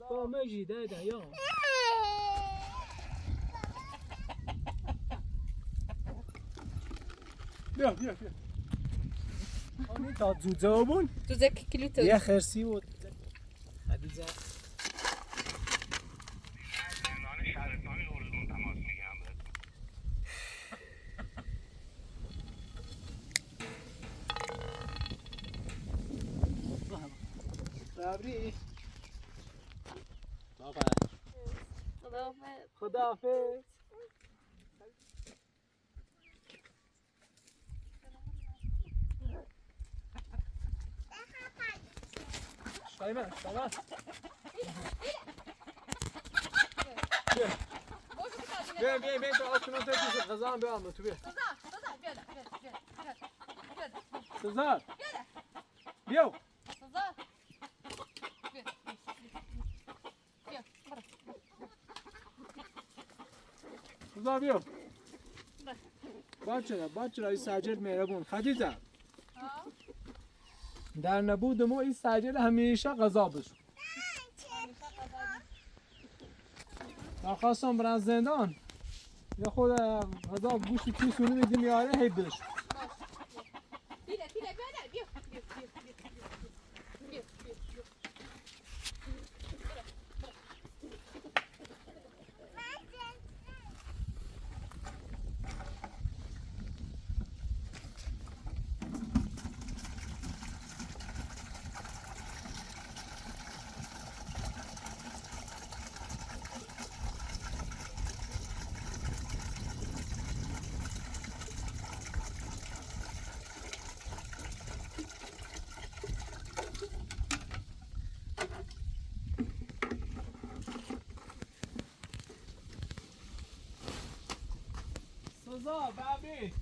با مجیده ده یا بیا آنی تا زوزه بون زوزه که کلیتو یه خرسی بود خدیجه شهرستان اردن تماس میگیرم صبری بابا خداحافظ خداحافظ شایمه بیا تو آتونو تو پیش غذا هم بیام تو بیا سزار بیا سزار بیا بچه این سجل مهربون خدیجه در نبود ما این سجل همیشه غذا بشو درخواستم برن زندان یا خود غذا گوشت کیسونی میدیم یاره هی بشو سزا بابی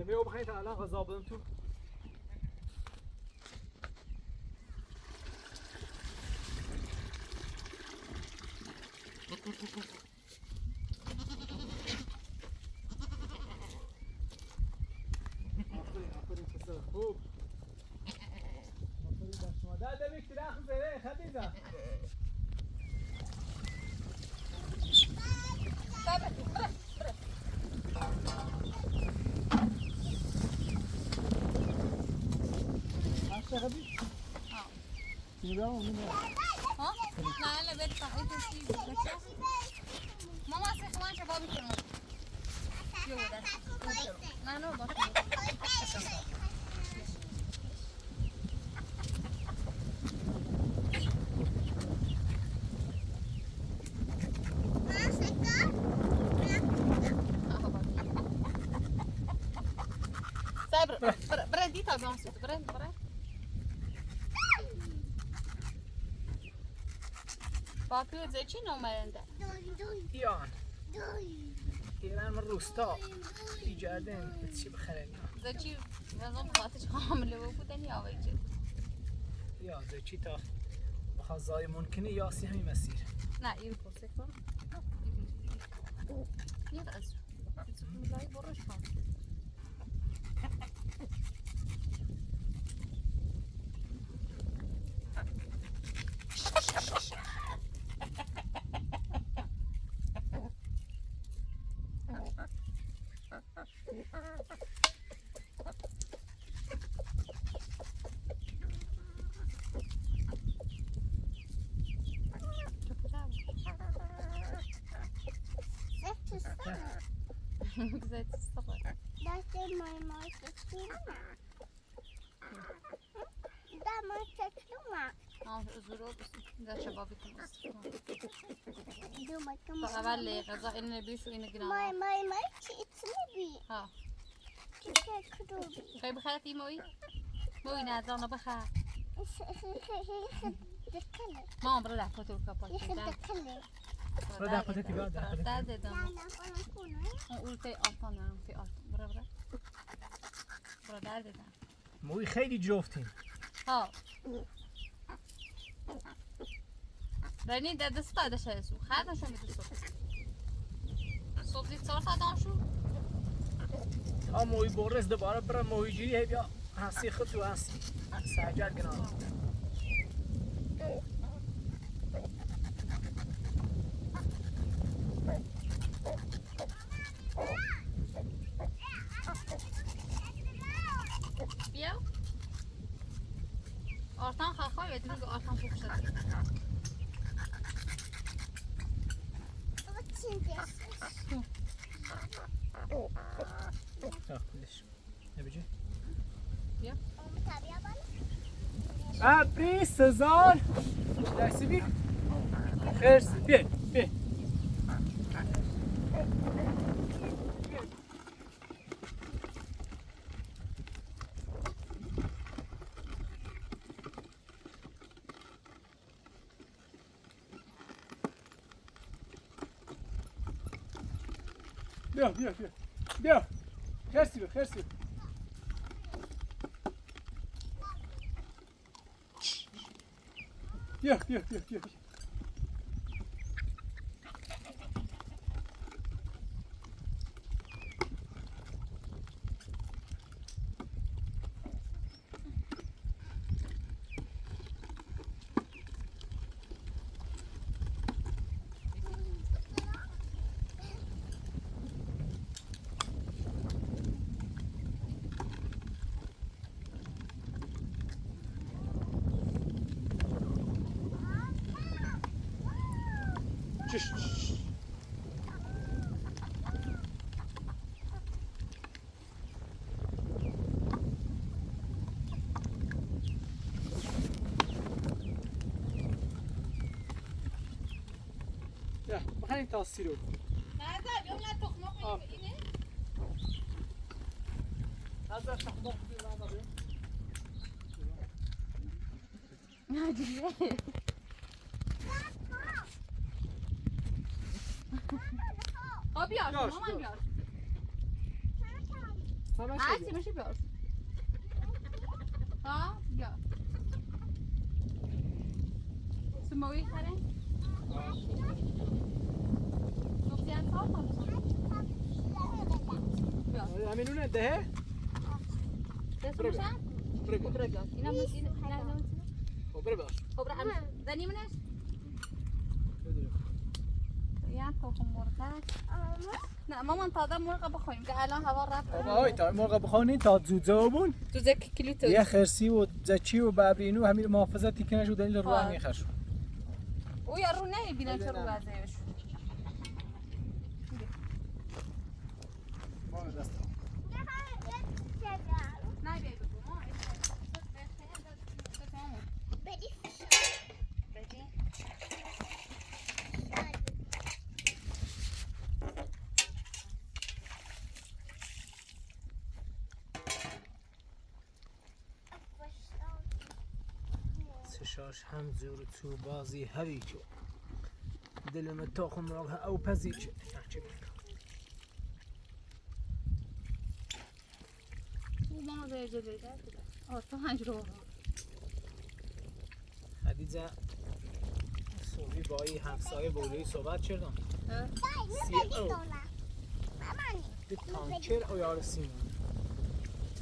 بیا بخواید الان غذا بدم تو آفرین پسر خوب آفرین بر شما ده بیکتی رخ زره خدیجه عشق خدیجه میرم ها؟ نه لا بيت صحيح تسيب ماما سخوان شباب يكونوا يو ده ما نو بس برا دي طبعا برا باقی زچی نومرنده ایان ایران من روستا ایجادن چی بخرن زچی نظام خاطرش حامله بودن یا ویجه یا زچی تا بخواه ممکنه یاسی همین مسیر نه این پرسه کن یه از مزایی برش کن Güzel sabah. Das ist mein Mäuschen. Da möchtest du mal. اه زورو بس ده شبابي كنص Du möchtest بقى بالي غذاء إنه بيشو إنه جناه ما تسلبي. ها تكدوبي. خي بخاتي موي نازلنا بخا دكلي. ما برا كتو كابل دكلي. برا خودت کی بعد ده ده لا أنا نقول في ألطان في ألطان برا ده موی خیلی جفتیم ها رني ده دستا ده شايسو خاطر شو متسوق صبح زید 4 ساعت آن شو ها موی بورس دوباره برم موی جوری هی بیا هستی خود تو هستی سجاد گناه بیا آرتان خواهی بدونی که آرتان خوب شد Baba çizdi. ها کلش نبیجی Onu tabiye bana. ابری سزار درسی بیر خرسی بیر بیر بیا بیا بیا بیا خرسی بیر خرسی بیر بیا بیا بیا بیا چش بیا بخواین تاثیر رو نه بیا نه تخمه اینه نظر تخمه بیار بیار، مامان بیار. بیار همه هرچی میشه بیار ها بیار سموی خرین گفتی هم صاف بیار همینونه دهه دست برو میشن برو خب بیا بیار اینا مسیل خب برو باش خب زنی منش یا تخم مرغ نه مامان تازه مرغ بخوریم که الان هوا رفت آهای تا مرغ بخوانین تا زودزا بون تو زک کلی تو یه خرسی و زچی و ببرینو همین محافظتی که نشو دلیل رو هم میخرشو او یارو نه بینه چه رو وضعش نه بیا بگو ما سشاش هم زور تو بازی هوی که دلم تاخم مرغ او پزی که او ما به جلوی داد آتا هنج رو خدیجه صوبی با این همسایه بولوی صحبت کردم دی تانکر او یار سیمون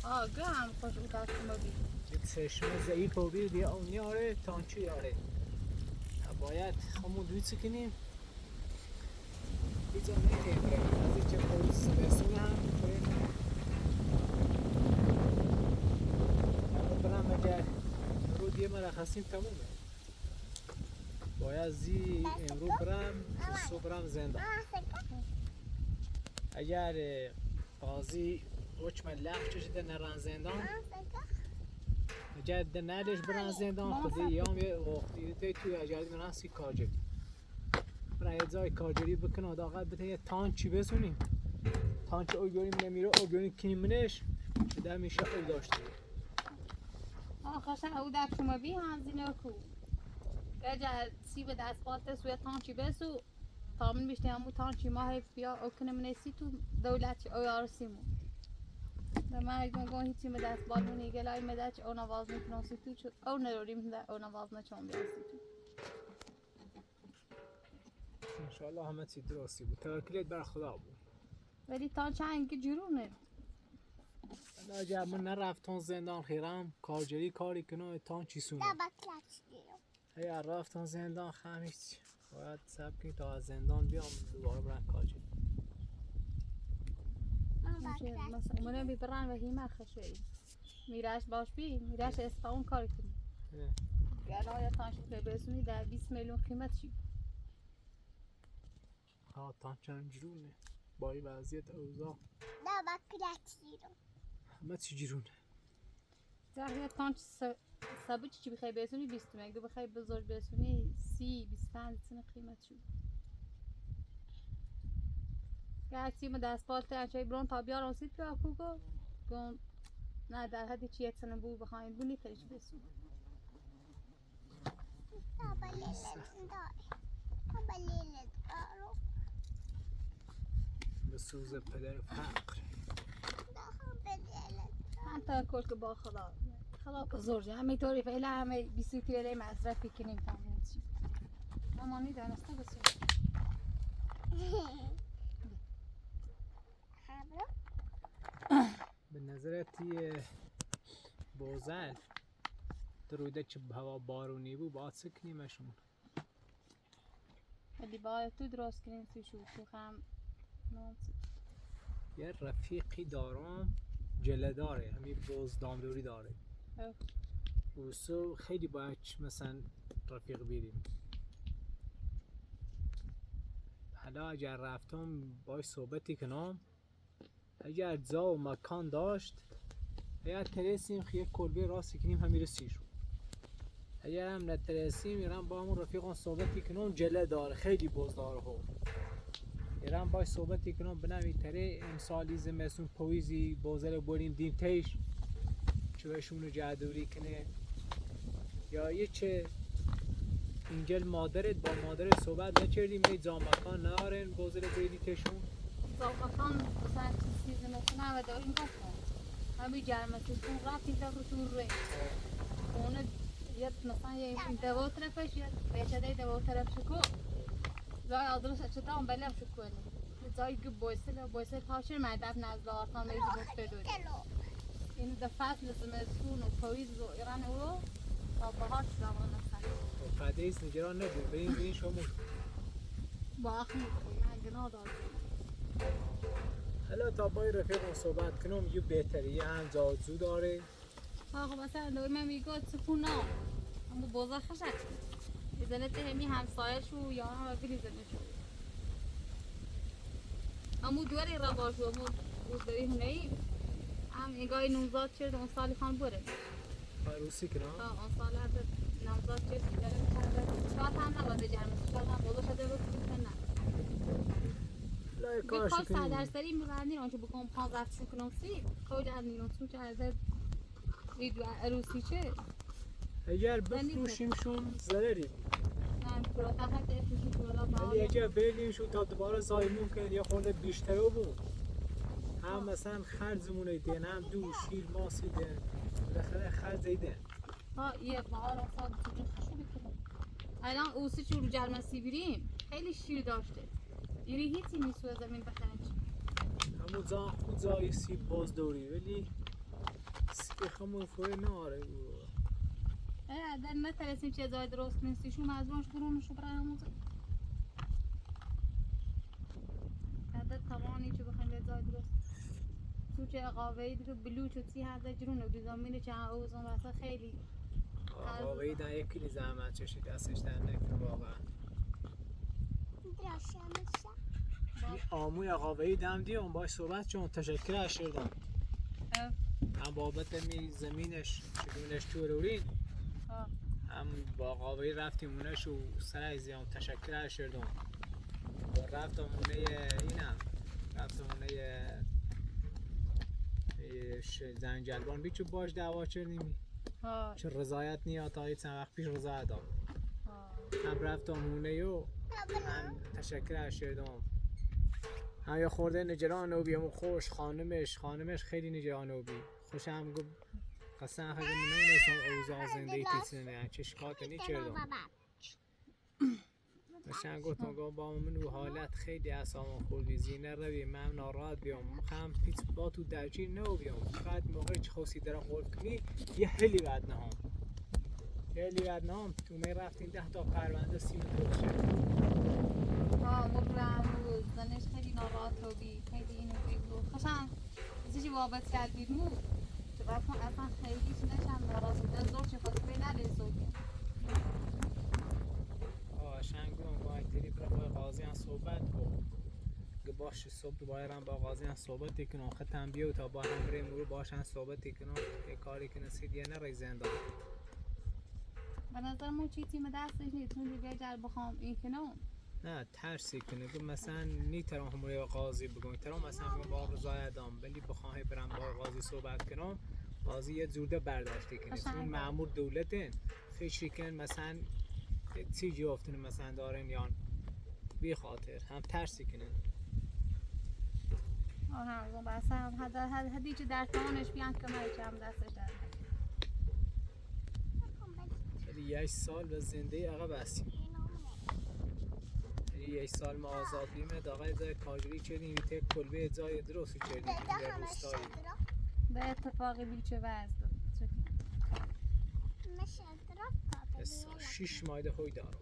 آه گم خوش او دست ما بی دی چشمه ضعیف و بیر دیگه اون یاره تانکر یاره باید همون دوی چه کنیم بیجا نگه بریم از اینکه پولیس رسول هم برم اگر رو دیگه مرخصیم تمومه باید زی امرو برم صبح برم زندان اگر قاضی حکم لغو کشیده نرن زندان اگر ده ندش برن زندان خودی یام یه وقتی توی اجازه میرن سی کارجری برای ازای کارجری بکن آداقت بتن یه تانچی بسونیم تانچ او گوریم نمیره او گوریم کنیم منش شده میشه او داشته آخرش او دست شما بی هنزینه کو اگر سی به دست بالت سوی تانچی بسو تامن بیشتر همو تانچی ما هیچ بیا او کنه من سی تو دولتی او یارسیمو و من اگه مگه هیچی به دست بال منی گلای مدت او نواز میکنم سی تو چون او نروریم ده او نواز نچون بیا سی تو انشالله همه چی درستی بود توکلت بر خدا بود ولی تا چند جرونه اگر من نرفتم زندان خیرم کارجری کاری کنم تان چی سونه دابا کلچ دیرم. اگر رفتم زندان خمیست باید سبکی تا از زندان بیام دوباره برم کارجری من با کلچ مثلا منو بیبرن و هیمه خشوی میراش باش بی میراش استاون کار کنی گلا یا تانش که برسونی در 20 میلیون قیمت چی ها تان چند جرونه با این وضعیت اوضاع دابا کلچ دیرم. همه چی جرونه زاهی تانش سبب چی بخوای برسونی 20 میلیون بخوای بزرگ برسونی 30 25 سن قیمت چی گرچه ما دست بالت انچای برون تا بیارم سیت بیا کوگو گم نه در حدی چی اتسنه بود بخواین بونی تریش برسون دابا لیلت داری. دابا لیلت دارم. به سوز پدر فقر دارم به لیلت. من تا کل که با خدا بزرگه همینطوری فعلا همه 20 کیلو مصرفی کنیم تمام چی اما نیدانسته بسیار همرو. به نظرتی بوزل دروده چه هوا بارونی بود باید سکنیمشون ولی باید تو درست کنیم سوشو تو هم نانسی یه رفیقی دارم جله داره همین بوز دامدوری داره اوه. اوسو خیلی باید مثلا رفیق بیریم حالا اگر رفتم باید صحبتی کنم اگر جا و مکان داشت اگر ترسیم خیلی کلبه راست کنیم همین رسیش اگر هم نترسیم ایران با همون رفیقان صحبتی کنم جله داره خیلی بوز داره ها ایران باید صحبتی کنم بنامی تره امسالی زمستون پویزی بوزر بریم دیم تیش چه بهشونو جادوری کنه یا یه چه اینجل مادرت با مادرت صحبت نکردیم یه جامکان نارن بوزر بریدی تشون زاوکان مثلا چیزی مثلا و داریم گفتم همین جرمتی کن رفتی تا رو تو ری اونه یه مثلا یه دوا طرفش یه بیچاره دوا طرف شکو زای آدرس چطور هم بلم شکو زای که بایسته تاشر مدب نزد آرتان میزی بسته دوری این دفعت زمستون و پاییز و ایران او تا بهار زمان مثلا و قدیس نگران نبود بریم شما با آخر من گناه دارم حالا تا با رفیقم صحبت کنم یه بهتری یه هم زادزو داره آقا مثلا دوی من میگه سکون نه اما بازار خشک ازنت همی همسایه شو یا هم بگیری زنشو اما دوری را باشو اما دوی هنهی هم نگاهی نوزاد چرد اون سالی خان بره روسی کنم اون سال هر نوزاد چرد که داره میکرده شاید هم نباده جرمه شاید هم بازار شده بود که نه لا به کارش کار کنیم سردرسری میبردین آنچه بکنم 15 شو کنم سی خود از نیرون سو چه از ویدیو عروسی چه اگر بفروشیمشون ضرری نه فروتا حتی افروشی فروتا ولی باقی اگر بگیمشون تا دوباره زایمون کنید یه خورده بیشتر بود هم مثلا خرزمون ایدن هم دو شیر ماس ایدن بالاخره خرز ایدن ها یه بار اصلا چجور خوشو بکنم الان اوسی چون رو جرمسی بریم خیلی شیر داشته یعنی هیچی نیست و زمین بخرن همون زان خود زای سیب باز دوری ولی سیب همون فوره ناره در نترسیم چه زای درست کنستیشون مزرانش برونشو برای همون عدد تمانی چه بخوایم به زای درست تو چه اقاوهی دیگه بلوچ و تی هزه جرون و بیزامین چه اوزان واسه خیلی واقعی در یکی لی زحمت چشید دستش در نکنه واقعا دراشم میشه. این آموی اقاوهی دم دیون باش صحبت چون تشکر اشیردم هم بابت می زمینش چگونش تو رورین هم با اقاوهی رفتیم اونش و سر زیان تشکر اشیردم و رفتم اونه اینم رفتم اونه زنجلبان بیچو باش دعوا چردیمی چه رضایت نیا تا هیچ وقت پیش رضایت دام هم رفتم اونه و هم تشکر اشیردم هم یه خورده نجران او بیم خوش خانمش خیلی نجران او بی خوش هم گفت قصد خیلی منونستم اوزا زندگی تیسنه چه شکات نی چردم مشان گفتم با من و حالت خیلی اعصابم خوردی زینه روی من ناراحت بیام خم پیچ با تو درچی نو بیام فقط موقعی چه خواستی درم قول کنی یه هلی بعد نهام تو می رفتین 10 تا پرونده سیم تو ها مبرم و زنش خیلی ناراحت بودی خیلی اینو بگو خشم چیزی بابت کرد بیرمو تو رفتم اصلا خیلی نشم ناراحت بودم زور چه خود به نده زوگه شنگون با اکتری برای قاضی هم صحبت کو که باشه صبح باید با قاضی هم صحبت کنم ختم بیو تا با هم بریم رو باشن صحبت کنم یه کاری کنه سیدیه نره زندان به نظر مو چی تیم دستش نیست چون دیگه جل بخوام این کنم نه ترسی کنه که مثلا نیترم همونی با قاضی بگم ترم مثلا با رضای دام ولی بخواه برم با قاضی صحبت کنم قاضی یه زورده برداشته کنه چون مأمور دولته خیلی کن مثلا چی جوافتونه مثلا دارن یا بی خاطر هم ترسی کنن آها بس هم هدیچ در توانش بیان که من چم دستش در ولی 1 سال به زنده عقب هستیم 1 سال ما آزاد بیمه داغای ازای کاجری چردیم ایته کلبه ازای درستی چردیم در روستایی به اتفاقی بیچه وزد 6 مایده هوی دارم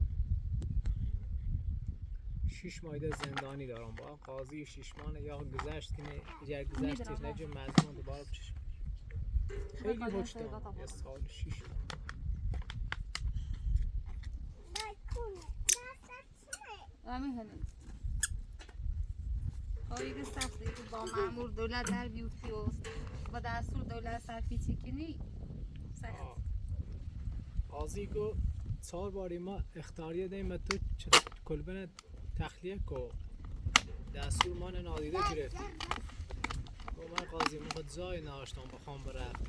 6 مایده زندانی دارم با قاضی 6 ماه یا گذشت کنه اگر گذشتش نجه مزمون دوباره بچش خیلی هوش دارم 1 سال 6 همین هنوز خواهی که سخته که با مأمور دولت در بیوتی و با دستور دولت سرپیچی کنی سخت قاضی کو 4 باری ما اختاریه دیم تو کلبن تخلیه کو دستور ما نادیده گرفت با من قاضی ما جای ناشتم بخوام برفت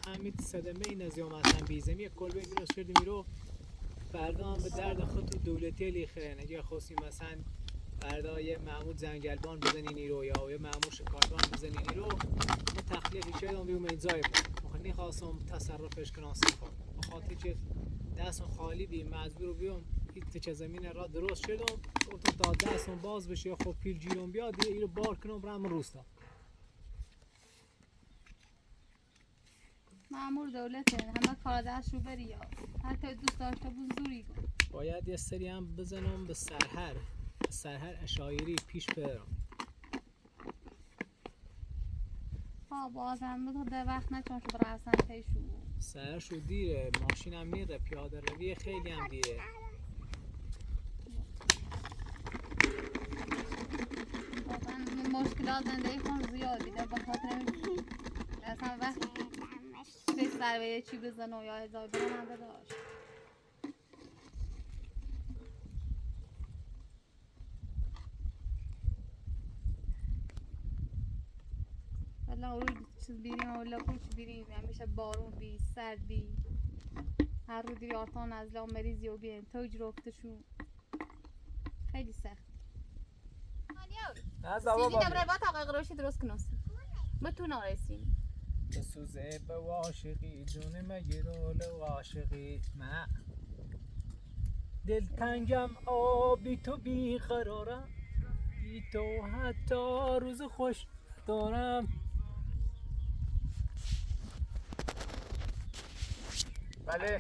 همین صدمه این از یوم اصلا بیزمی کلبه درست کردیم رو فردا هم به درد خود دولتی لیخه اگه خواستی مثلا فردا یه مأمور زنگلبان بزنینی رو یا یه مأمور شکاربان بزنینی رو ما تخلیه شدم بیوم این جای بود مخنی خواستم تصرفش کنم سخوام بخاطر چه دستم خالی بی مجبور بیام هیچ چه زمین را درست شدم گفتم تا دستم باز بشه خب پیل جیرم بیاد دیگه اینو بار کنم برم روستا مأمور دولته همه کار دست رو بری یا حتی دوست داشته بود زوری کن باید یه سری هم بزنم به سرهر اشایری پیش برم ها بازم بگو ده وقت نچون شو برای اصلا تیشو سرشو دیره ماشینم میره پیاده روی خیلی هم دیره واقعا مشکلات زندگی خون زیادی ده بخاطر اصلا وقتی به سر چی بزنه و یا هزار برنده داشت والله روی چیز بیریم والله روی چیز بیریم همیشه بارون بی سرد بی هر رو دیری آرتان از لا مریضی و بیان توج رفتشون خیلی سخت سیدی دبره با تاقیق روشی درست کناسی با تو نارسیم بسوزه به عاشقی جون مگیرول عاشقی من دلتنگم آبی تو بی قرارم بی تو حتی روز خوش دارم بله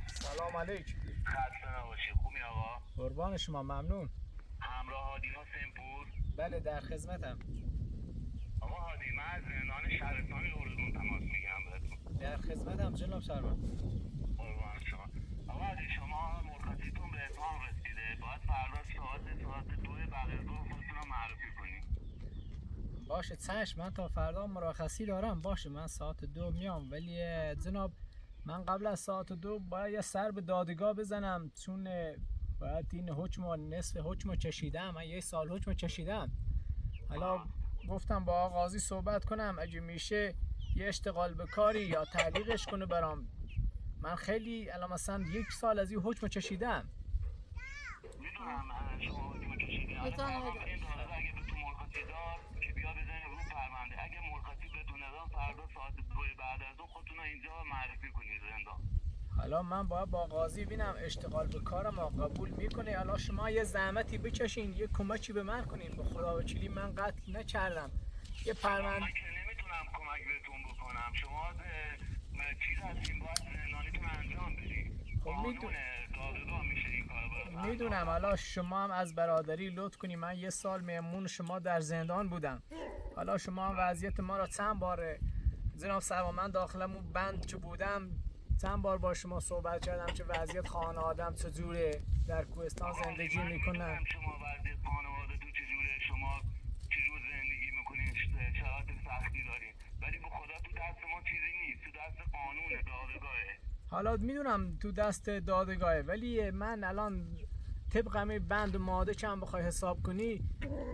سلام علیک خسته نباشی خوبی آقا قربان شما ممنون همراه هادی حسین پور بله در خدمتم آقا هادی من از زندان شهرستان اردون تماس میگیرم بهتون در خدمتم جناب سرور قربان شما آقا هادی شما مرخصیتون به اتمام رسیده باید فردا ساعت 2 بعد از ظهر خودتون رو معرفی کنیم باشه چشم من تا فردا مرخصی دارم باشه من ساعت 2 میام ولی جناب من قبل از ساعت 2 باید یه سر به دادگاه بزنم چون باید این حکم نصف حکم چشیدم من 1 سال حکم چشیدم حالا گفتم با قاضی صحبت کنم اگه میشه یه اشتغال به کاری یا تعلیقش کنه برام من خیلی الان مثلا 1 سال از این حکم چشیدم میدونم شما حکم کشیدی این طالب اگه به تو مرخصی دار که بیا بزنیم رو پرونده اگه مرخصی بهتون ندام فردا ساعت 2 بعد از ظهر خودتون رو اینجا معرفی کنید زندان حالا من باید با قاضی بینم اشتغال به کارم قبول میکنه. حالا شما یه زحمتی بکشین، یه کمکی به من کنین. به خدا وکیلی من قتل نکردم. یه پرونده من که نمیتونم کمک بهتون بکنم. شما چیز هستین، باید زندانیتون انجام بدین. خب قانونه دادگاه میشه این کار برای میدونم. حالا شما هم از برادری لطف کنی، من یه سال مهمون شما در زندان بودم. حالا شما هم وضعیت ما را چند بار جناب سروا، من داخلمون بند چه بودم چند بار با شما صحبت کردم که وضعیت خانوادم چجوره، در کوهستان زندگی میکنم. شما وضعیت خانواده تو چجوره، شما چجور زندگی میکنین، شرایط سختی دارین، ولی به خدا تو دست ما چیزی نیست، تو دست قانون دادگاهه. حالا میدونم تو دست دادگاهه، ولی من الان طبق همه بند و ماده که هم بخوای حساب کنی،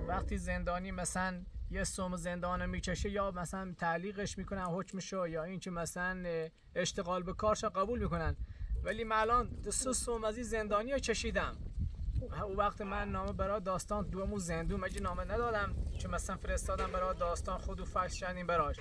وقتی زندانی مثلا یه سوم زندان میکشه یا مثلا تعلیقش میکنن حکمشو، یا این که مثلا اشتغال به کارش قبول میکنن، ولی من الان 3 سوم از این زندانی ها چشیدم. او وقت من نامه برای داستان دومو زندون مگه نامه ندادم که مثلا فرستادم برای داستان، خودو فکس کردیم براش،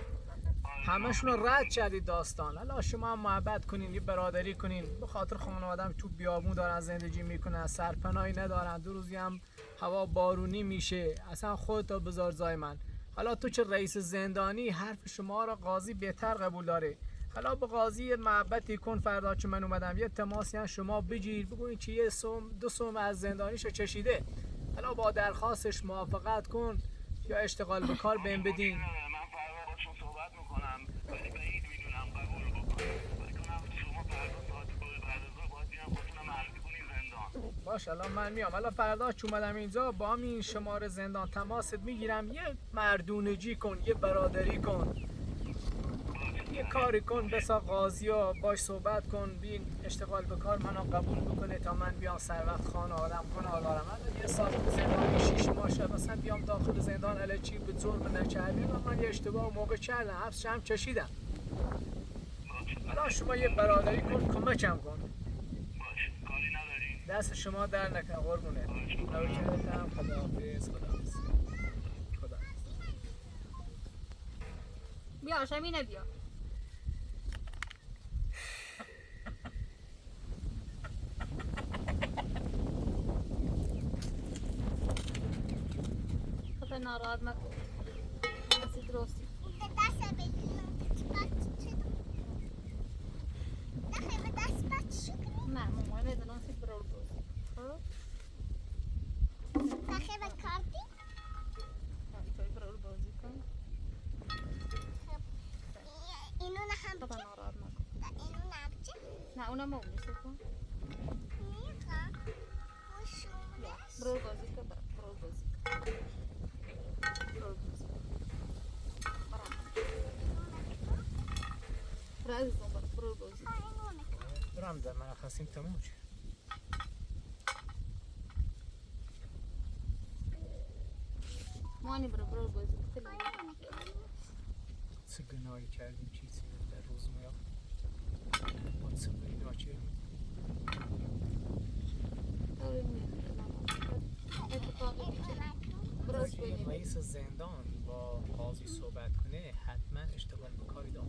همشون رو رد کردید داستان. حالا شما هم محبت کنین، یه برادری کنین. به خاطر خانواده‌ام تو بیابون دارن زندگی میکنن، سرپناهی ندارن، 2 روزی هم هوا بارونی میشه، اصلا خودت بذار جای من. حالا تو که رئیس زندانی، حرف شما را قاضی بهتر قبول داره. حالا به قاضی محبتی کن، فردا که من اومدم یه تماسی هم شما بگیر، بگوین که 1 سوم 2 سوم از زندانیشو چشیده. حالا با درخواستش موافقت کن یا اشتغال به کار بهم بدین. من فردا باشون صحبت میکنم، ولی بعید میدونم قبول بکنم. بکنم شما فردا ساعت 2 بعد از ظهر باید بیان خودتونم معرفی کنین زندان. باش الان من میام. حالا فردا که اومدم اینجا با همین شماره زندان تماست میگیرم. یه مردونگی کن، یه برادری کن، یه کاری کن، بسا قاضی ها باش صحبت کن، بین اشتغال به کار منو قبول بکنه تا من بیام سر وقت خانه آدم کنه. آدارم من یه سال تو زندان 6 ماه شد مثلا بیام داخل زندان الچی به ظلم نکردیم و من یه اشتباه موقع کردم، حبس هم کشیدم. حالا شما یه برادری کن، کمکم کن. باش کاری ندارین. دست شما در نکنه قربونه. نوکرتم. خداحافظ. خداحافظ. خداحافظ. بیا شمینه بیا. خدا ناراحت مکن. نسی درستی. دست بگیرم نخیر به دست بچه کنی نه مامان بدونم سی برول بود. خب؟ نخیر به کارتی توی برول بازی کن. اینو نه هم خدا بچه ناراحت مکن. اینو نه بچه نه اونم مومیسه کن. میخوام مشونه برول بازی کن. برول بازی کن. برول بازی کن. برای زنبار برول بازی کن. برام در من خواستیم تموم شد. مانی برول بازی کن. چه گناهی کردیم چیزی در روز میاد. ما چه گناهی کردیم. اتفاقی میشه. برول بازی رئیس زندان با قاضی صحبت کنه حتما اشتغال به کاری داره.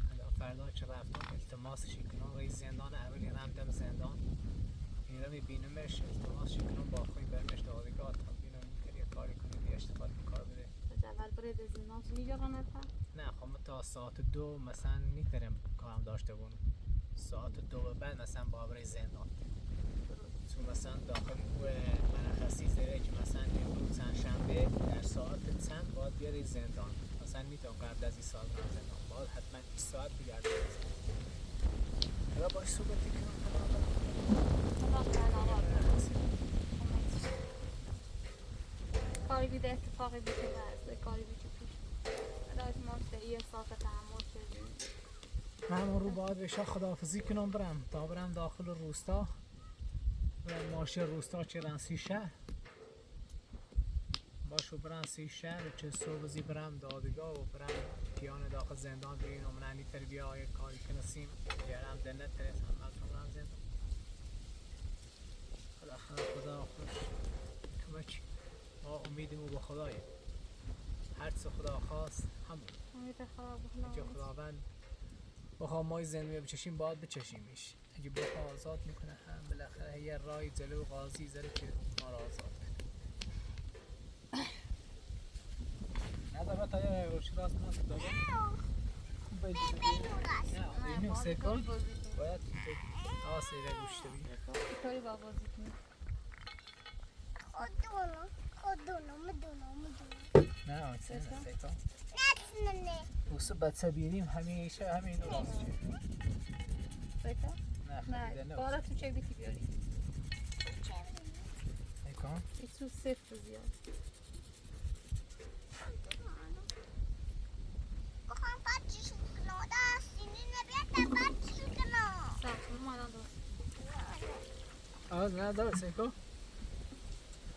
حالا فردا که رفتم التماسش کنم رئیس زندان اولی رفتم زندان میرم میبینمش، التماسش کنم با خوی برمش دادگاه تا ببینم این یه کاری کنه یه اشتغال به کار بده. اول برای زندان میگردن تا نه خب تا ساعت 2 مثلا نیترم کارم داشته بونم. ساعت 2 بعد مثلا با برای زندان چون مثلا داخل مرخصی زره که مثلا امروز چندشنبه در ساعت چند باید بیاری زندان، مثلا میتونم قبل از این ساعت برم زندان، باید حتما 20 ساعت بگردم حالا باش صحبتی کنم کاری بیده اتفاقی بیده از کاری بیده پیش راز ما یه ساعت تحمل شدیم. من رو باید بشه خداحافظی کنم برم تا برم داخل روستا و ماشین روستا چه رنسی شهر باشو برم 3 شهر چه صبحی برم دادگاه و برم پیان داخل زندان ببینم منی تربیه های کاری کنسیم بیارم دنه ترس هم از برم زندان. خدا خوش کمک ما امیدمو به خدایه، هر چه خدا خواست همون امید خدا بخلا که خداوند بخواه مای زندگی بچشیم باید بچشیمش. اگه بخواه آزاد میکنه هم بالاخره یه رای جلو قاضی زره که ما را آزاد کنه. نداره تا یه روشی راست ناست داره. بینو راست. نه اینو سکن باید آسه یه گوشته بگیر. کاری با بازی کنی. خودونو مدونو. نه آنچه سکن؟ نه سکن. نه. بوسه بچه بیریم همیشه همین رو راست شه. بکن؟ نه خیلی نه نه. بارا تو چه بیتی بیاری؟ سکن. ایتو صفر زیاد. بخوام پاچشون کنم دستینی نبیاد پاچشون کنم. صفر اومدن درست. آز نه داره سکن.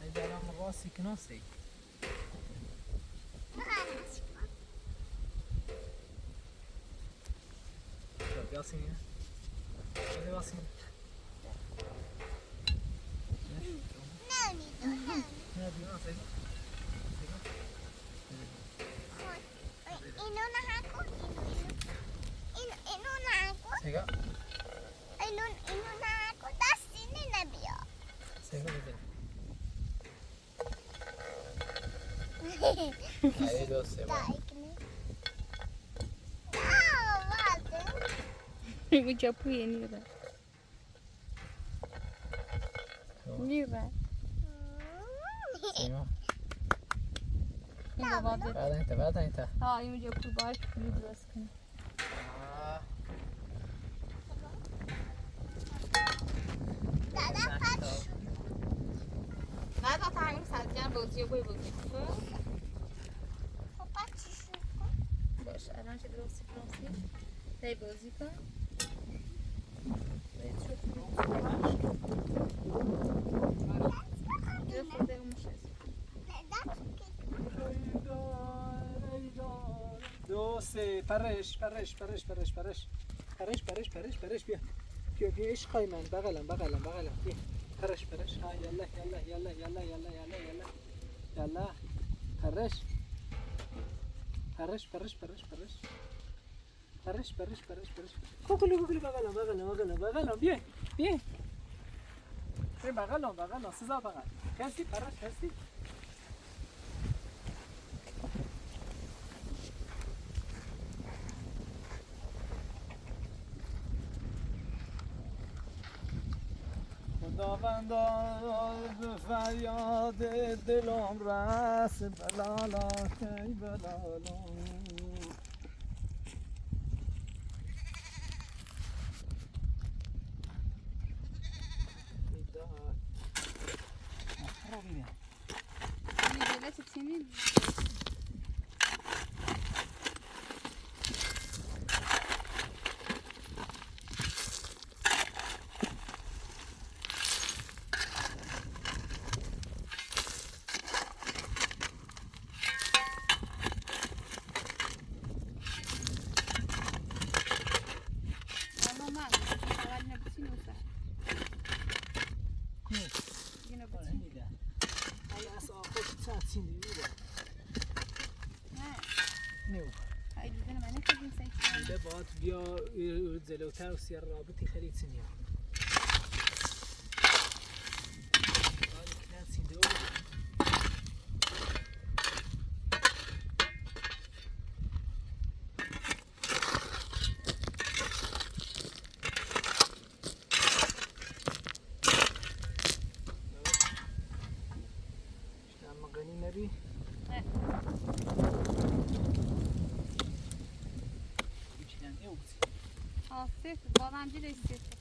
ای دارم راستی کنم سکن. Yasin. Hadi Yasin. Ne diyorsun sen? اینو نکن. اینو نکن. Sega. اینو نکن دستینی نبیا. Sega dedi. Hayır dostum. میگو جپویه نیره نیره Sega. این بابا بعد انت. ها این جپوی باید کلی درست کنی نه تا همین سلطان بازی رو بازی باشه الان چه درستی تایی بازی کن دو سه پرش بیا عشقای من بغلم بیا پرش ها یلا پرش کوکلو بغلم بیا بغلم سزا بغل هستی پرش هستی خداوندا فریاد دلم رس بلالا کی بلالا باید بیا جلوتر و سیر رابطی خرید سنیا باید کنن سینده اما غنی نبی صفر باز همجوری صفر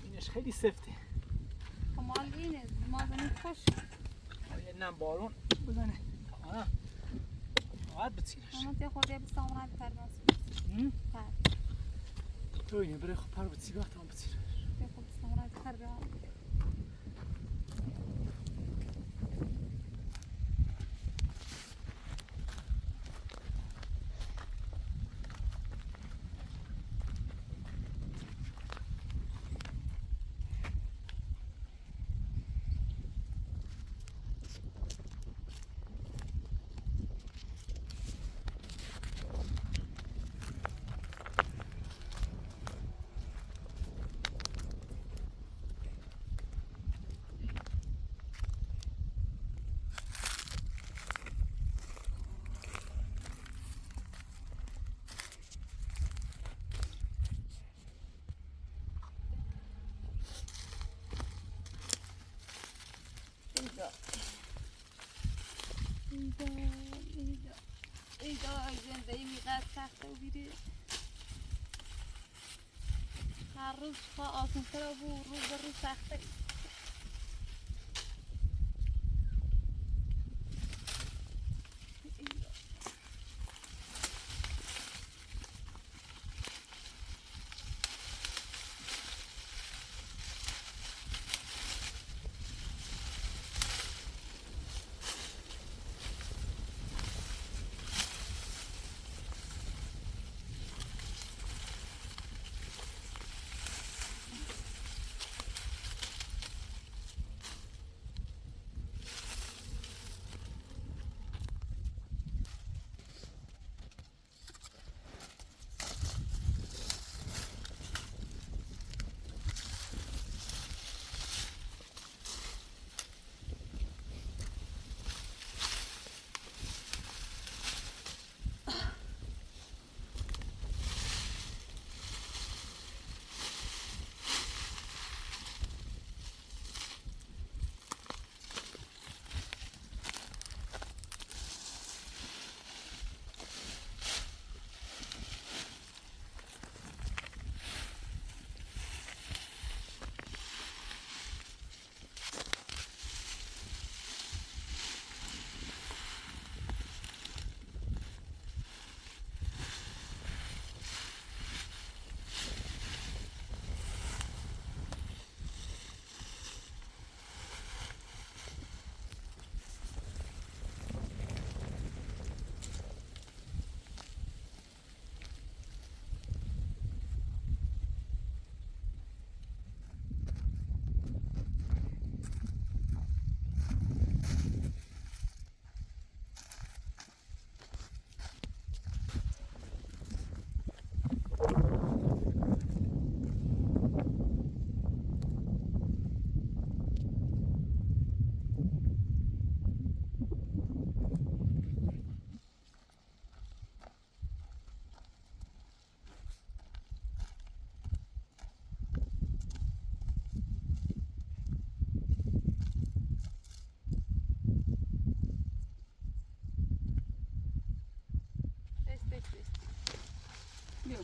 اینش خیلی سفته خوش یه نم بارون بزنه آه باید بچینش اما تی خورده به سامران پرواز پر تو اینه برای خب پر بچی وقت هم بچینش تی خود سامران پرواز ایدا زندگی میقدر سخته و بیره هر روز خواه آسانتر و روز به روز سخته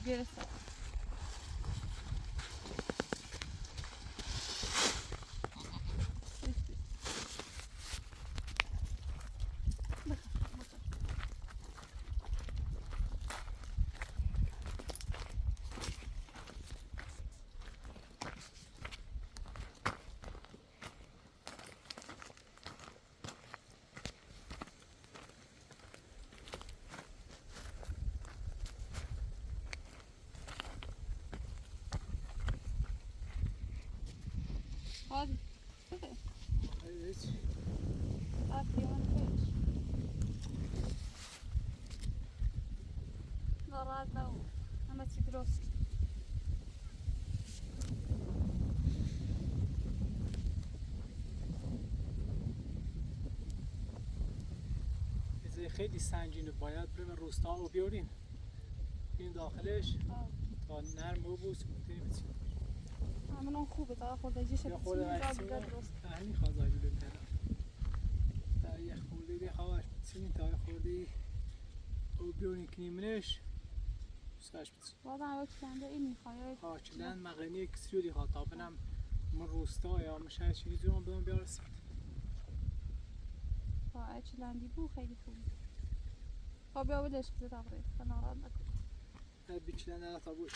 برسه hadi هیچ afiyet olsun zararda ama sigros خیلی سنگینه باید بریم روستا رو بیاریم این داخلش تا نرم و بوس میتونیم بچیم همون خوبه تا خورده جیش یا خورده بچیم تهنی خواه زایلو ترم تا یه خورده دی خواهش بچیم تا یه خورده او بیاریم کنیمنش سرش بچیم بازم وقت کنده این میخواه مغنی کسی رو دی خواه تا بنام من روستا یا من شاید چیزی رو بدم بیارسید چلندی بود خیلی خوب. خب بیا ولش کن تقریبا ناراحت نکن. بیچلن نه تا بود.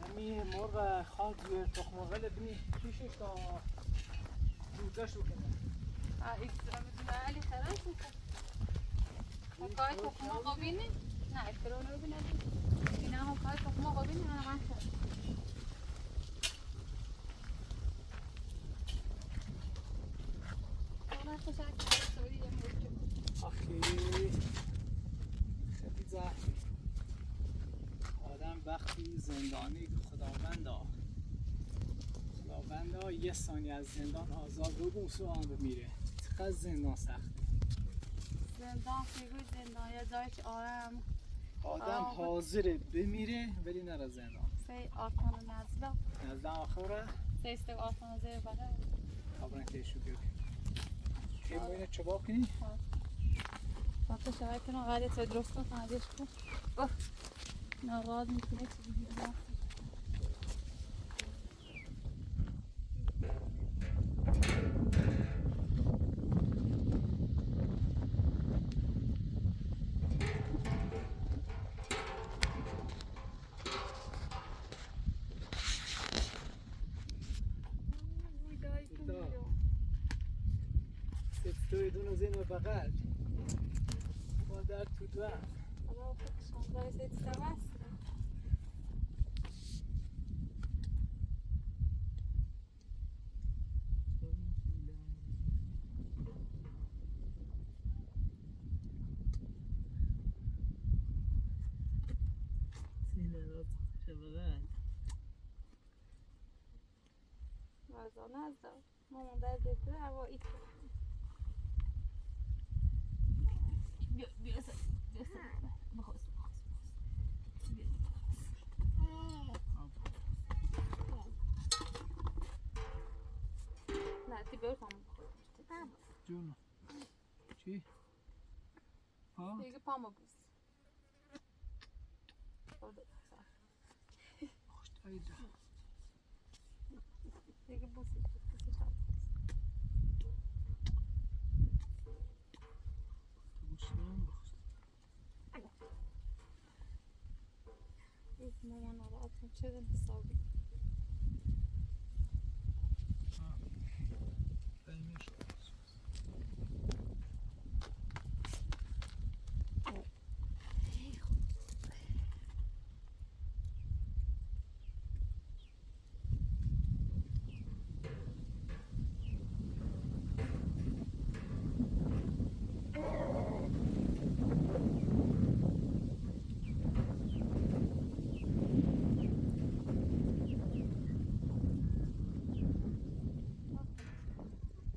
همین مرغ خاک زیر تخم مرغ لبنی چیشش تا روزه شو کنه. اکسترا میتونه علی خراب کنه. حکای تخم مرغ ببینی؟ نه اکسترا نبینه. اینا حکای تخم مرغ ببینی من خراب. اون تشکر سوری آخی خیلی زحمت. آدم وقتی زندانی خداوندا یه ثانیه از زندان آزاد بگون سوان بمیره. چقدر زندان سخته. زندان فیگوی زندان یه جایش آرام. آدم حاضره بمیره ولی نره زندان. سی آرکان نزدا. نزدن آخره سی است آرکان زیر بغل. خبرن تیشو بیاری. این باید چباب کنی؟ وقتی شوی کنم غریت و درست کن خواهدش کن. ناراض میکنه چی بگیرم. توی دون زین و بغل ما در تو دو حالا شانزای سیت سمست سینه را چه بغل مرزانه از دار مامان در دیده هوایی بیا سر بخواست نه تی بیار پامو جونو چی؟ ها؟ دیگه پامو بوس خوش تایید دیگه بوس مامان ناراحت چه حسابی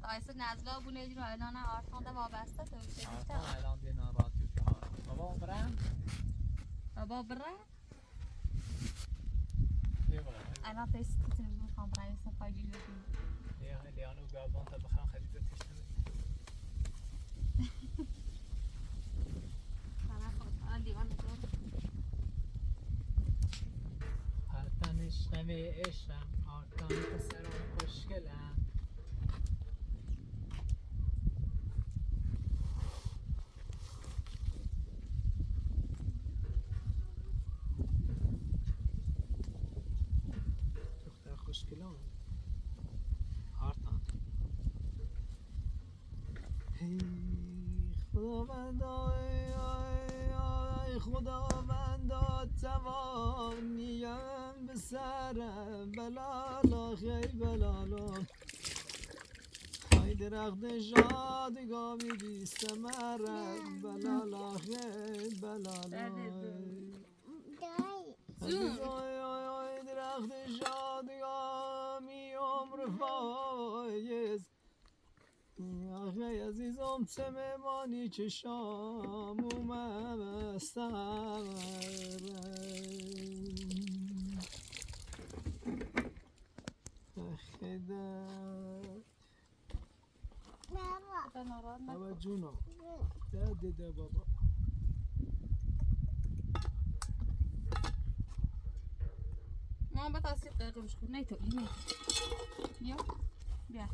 آیسته نزلا بونه رو الان آرتانده وابسته تو آرتان الان دی ناراحتی که بابا برم بابا برا ایوه الان تست کنیم میخوام برای سفاجی بکنیم یه لیانو گابان تا بخوام خریده تشنه انا خود الان دیوان دور آرتان عشقم عشقم آرتان پسرم خوشگلم خوشگلان آرتان ای خداوندا ای خداوندا توانیم به سر بلالا خی بلالا ای درخت شادگامی بیست مرد بلالا خی بلالا ای درخت شادگامی عمر فایز آخه عزیزم چه میمانی که شام اومد سر خدا تا ناراحت بابا نکن. جونو ده بابا ما با تصدیق قرقمش کن. نه تو بیا بیا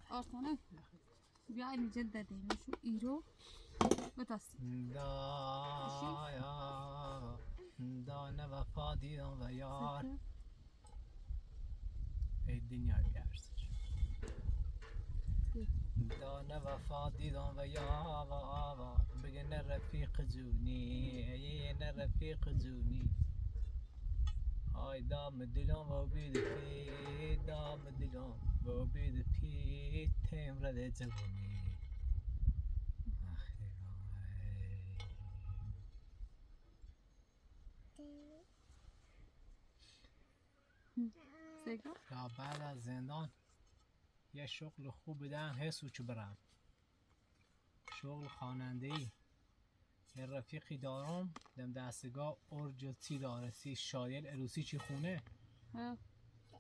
آرتانه بیا این جد دیم شو ایرو بتصدیق دانه وفا دیدم و یار ای دنیای بیارسش دانه وفا دیدم و یار بگه نه رفیق جونی نه رفیق جونی های دام دلم و بید پی دام دلم و بید پی تیم رده جوونی سیگا تا بعد از زندان یه شغل خوب بدم حسو چو برم شغل خواننده‌ای یه رفیقی دارم دم دستگاه ارجتی داره سی شایل عروسی چی خونه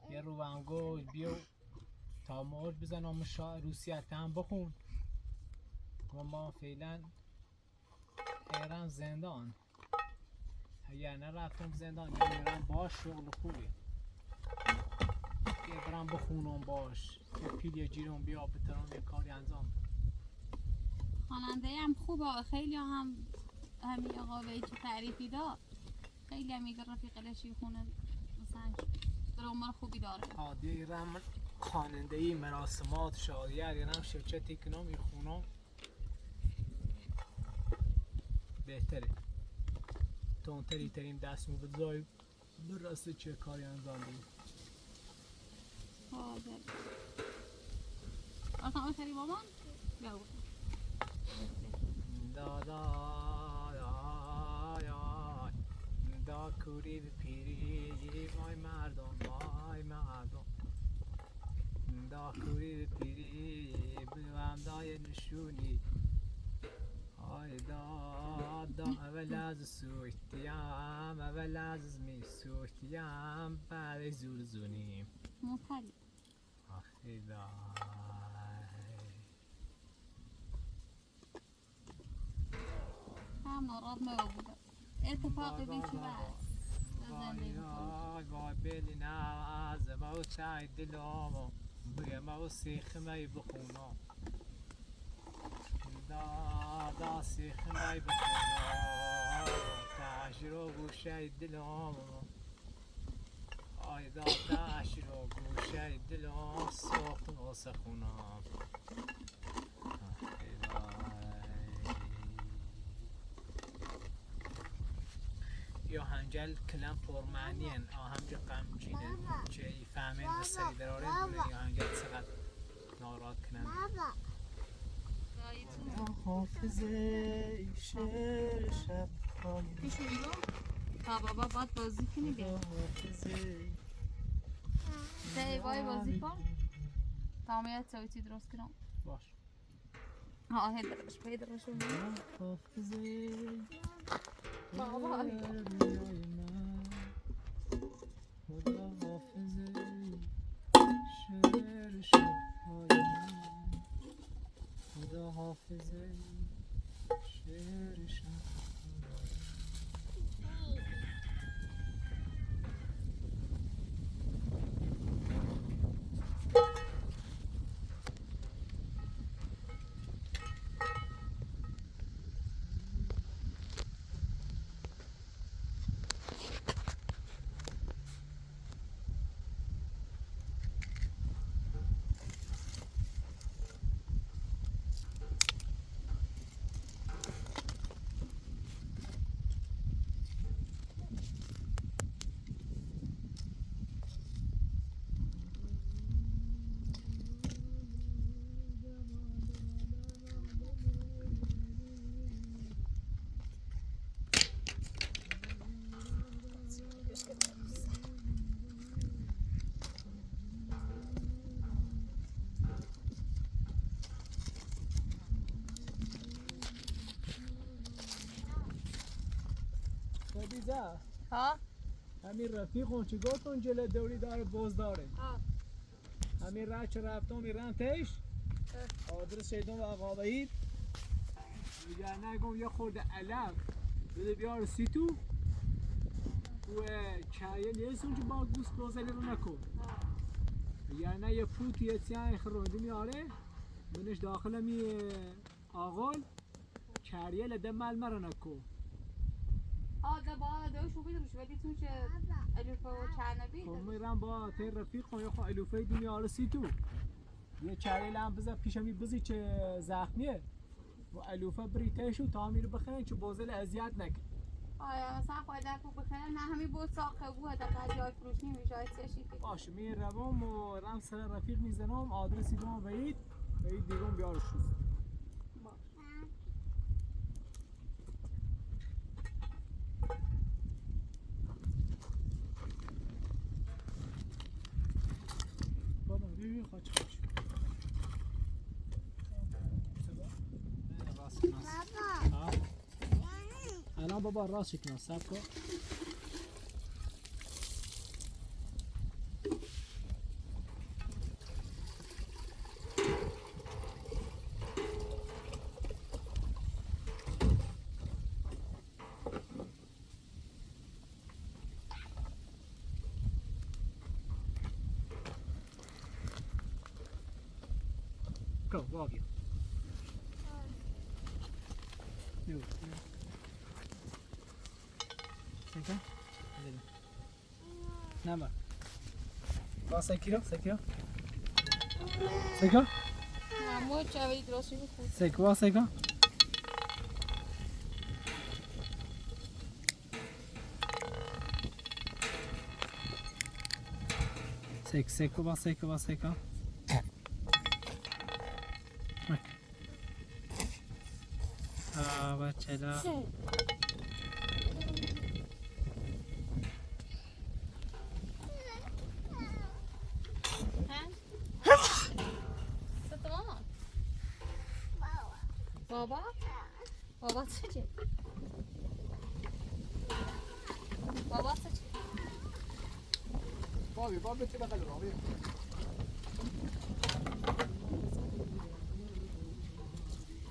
یه رو هم گوش بیو تا مرج بزنم عروسی هم بخون ما فعلا ایران زندان اگر نرفتم زندان یا میرم باش شغل خوبی یه برم بخونم باش یه پیل یه جیرم بیا بترم یه کاری انجام خواننده هم خوبه خیلی هم همین آقا بیچی تعریفی داد خیلی هم میگه رفیق لشی خونه مثلا درامر خوبی داره عادی رم خواننده‌ای مراسمات شادیار یا نم شرکتی کنم یه خونم بهتره تونتری ترین دستمو بذاری برسه چه کاری انجام بدی حاضر آرتان اون خری مامان بیا بود دا دا دا دا کوری به پیری وای مردم دا کوری به پیری بگم دای نشونی آی دا اول از سویتیم اول از می سویتیم بعد زور زونیم موپری آخی دا هم ناراد بوده اتفاقی بیچی بس وای بلی ناز موتای دلومو بگه مو سیخمی بخونم دا سیخمی بخونم تاشرو گوشه دلومو آی دا تاشرو گوشه دلوم سخن و سخونم یا هنجل کلم پرمعنین آهنج غمگینه چه فهمین و سری دراره دونه یا هنجل چقدر ناراحت کنن حافظه شعر شب پیشو بیرو تا بابا باید بازی کنی بیا حافظه ای وای بازی کن تامیت سویتی درست کنم باش هدرش پیدرش حافظه بابا خدا حافظه شعر شب‌های من خدا حافظه شعر شب‌های من خدیجه ها همین رفیقون چی گفتون جلو دوری داره باز داره همین راه چه رفتم میرم تش آدرس شیدون و آقابهید میگه نگم یه خورده علم بده بیار سی تو و چایه نیست اونجا با گوست بازلی رو نکن یعنی یه پوت یه تیان خروندی میاره منش داخل می آغل چاریه لده مال مرا نکن ده با شو بیدم شو بدی تو چه الوفا و چعنبی خب میرم با تیر رفیق خون یا خو الوفه دی میاره سی تو یه چاریه لام بزن پیشمی بزی چه زخمیه و الوفه بریتشو تعمیر بخیر چه بازل اذیت نکن آیا مثلا خواهد دفعه بخیر نه همین بود ساخه بود تا جای فروش نمیشه سیشی باشه میروم و رم سر رفیق میزنم آدرسی دوم وید دیگم بیارش شد بابا ببین خواهد بابا الان بابا راست شکن سب کن Go, voglia. Più. Senta? Vedi. Nama. Va, 6 kilo? 6 kilo? 6 kilo? معمول چاوی درست میکنه 6 kilo, 6 kilo? Secco, va secco, va secco. بچه لا ست مامان بابا بابا چه بابا چه بابی بتی بقل بابی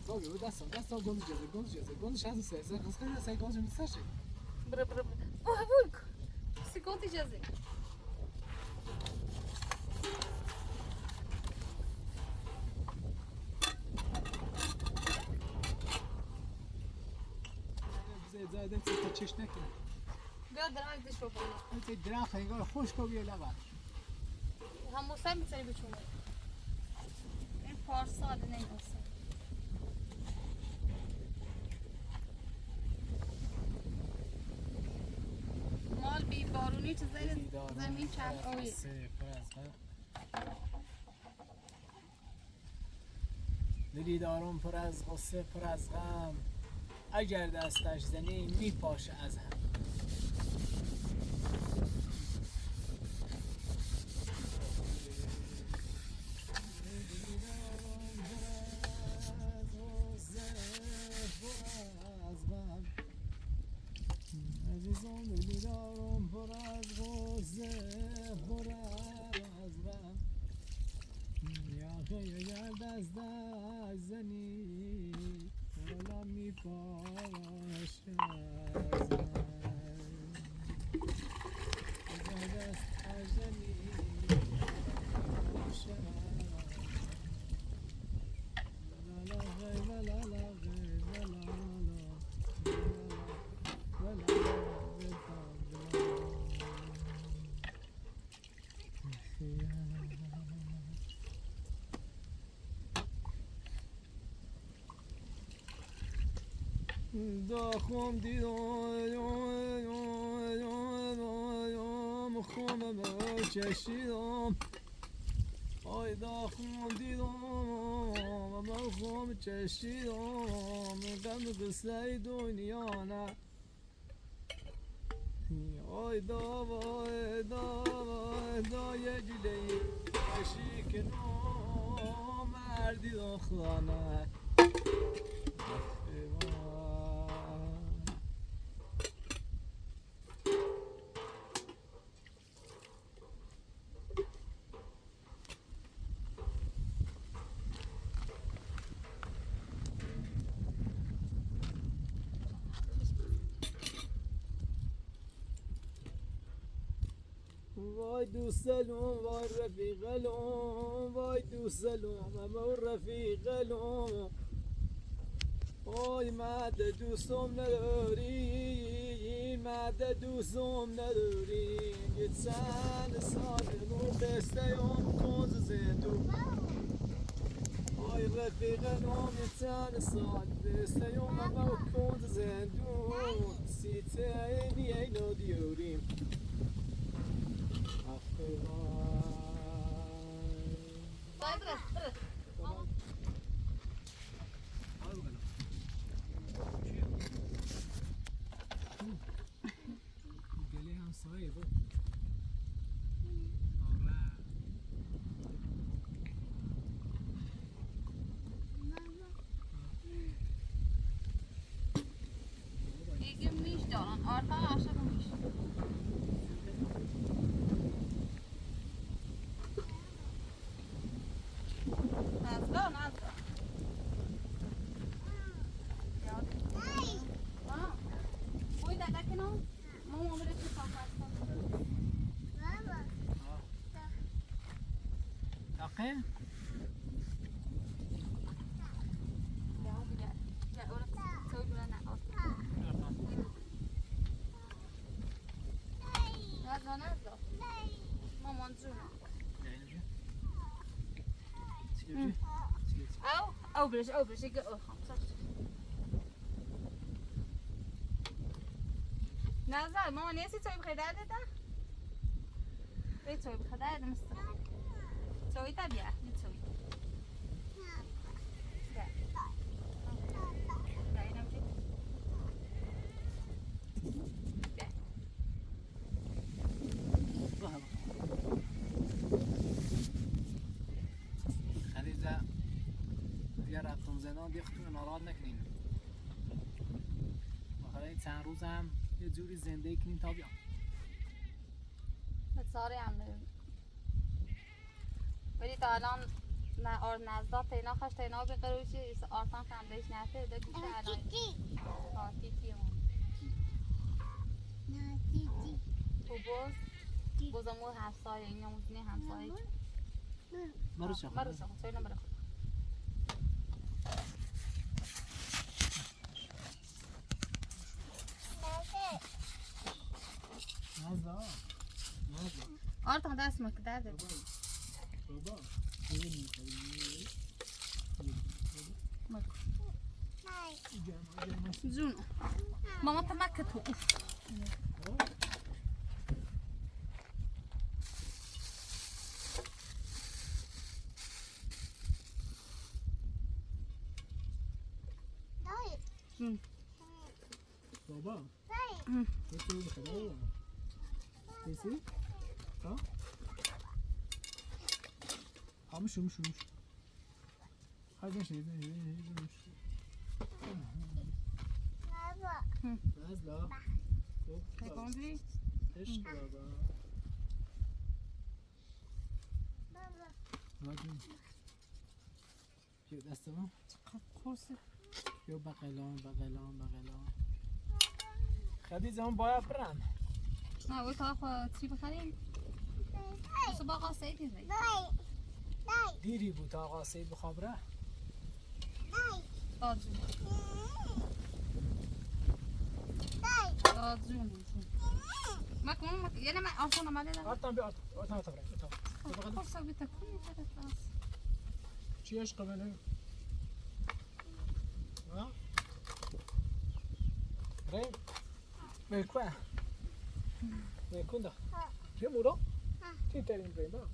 بابی دستم گندش از سه خسکن سه گندش میساشه برا بابا سکوت اجازه زایده تا چش نکنه بیا درنگ دش رو بالا انت درخت انگار خوش کو بیا لبا هم موسم میتونی بچونه این پارسال نمیدونم مال بی بارونی تو زمین چند آوی دلی دارم پر از غصه پر از غم اگر دستش زنی میپاشه از هم عزیزان دلی دارم پر از غصه پر از غم یا اگر دستش زنی حالا میپاشه از من اگر دستش زنی میپاشه لا غیب لا غیب داخم دیدم خونم چشیدم آی داخم دیدم خونم چشیدم غم قصه دنیا نه آی دا یه جلی عشق مردی داخلانه وای دوستلوم وای رفیقلوم وای دوستلوم اما رفیقلوم وای مد دوستم نداری مد دوستم نداری یه چند سال مو بستیم کنز زندون وای رفیقلوم یه چند سال بستیم اما کنز زندون سیته اینی اینو دیوریم طيب رش گلی هم سایه بود يجي ميش دارن آرتا عشر ميش نازلا نازلا بوي دادا كنو مو عمرك تفاقات دقیقه مامان جون چیه او بلش يجي خمسة نازل ماما نسي تسوي بخدار ده تسوي بخدار ده مستقيم تسوي طبيعة تسوي خدیجه دیگه رفتم زندان دیگه خودتون ناراحت نکنین آخر این چند روز هم یه جوری زندگی کنین تا بیام صار يعمل ولی تا الان نه آر نزدات اینا خش تا اینا بقروشی آرتان کم بهش نفته ده گوشه الان تیتی تو بازمون همسایه این همونی همسایه مروچه مروچه سوی نمبر خود نازده آرتان دست مک درده بابا جون ماما تمک تو جون بابا ام. تو بخدا کسی ها همشون هایدن شدید نازلا نکن بی عشق بابا راجون بیا دست من خورسه بیا بقلان خدیجه هم باید برم نه وی تا خوا چی بخریم بسو با قاسه دیزی دیری بود آقا سید بخواب بره داد جون مکن یعنی من آسان آمده دارم آرتان بیا آرتان برم خورسه بی تکونی کرد چی عشق بله ها بریم میکوه میکونده چه مورا چی ترین بریم با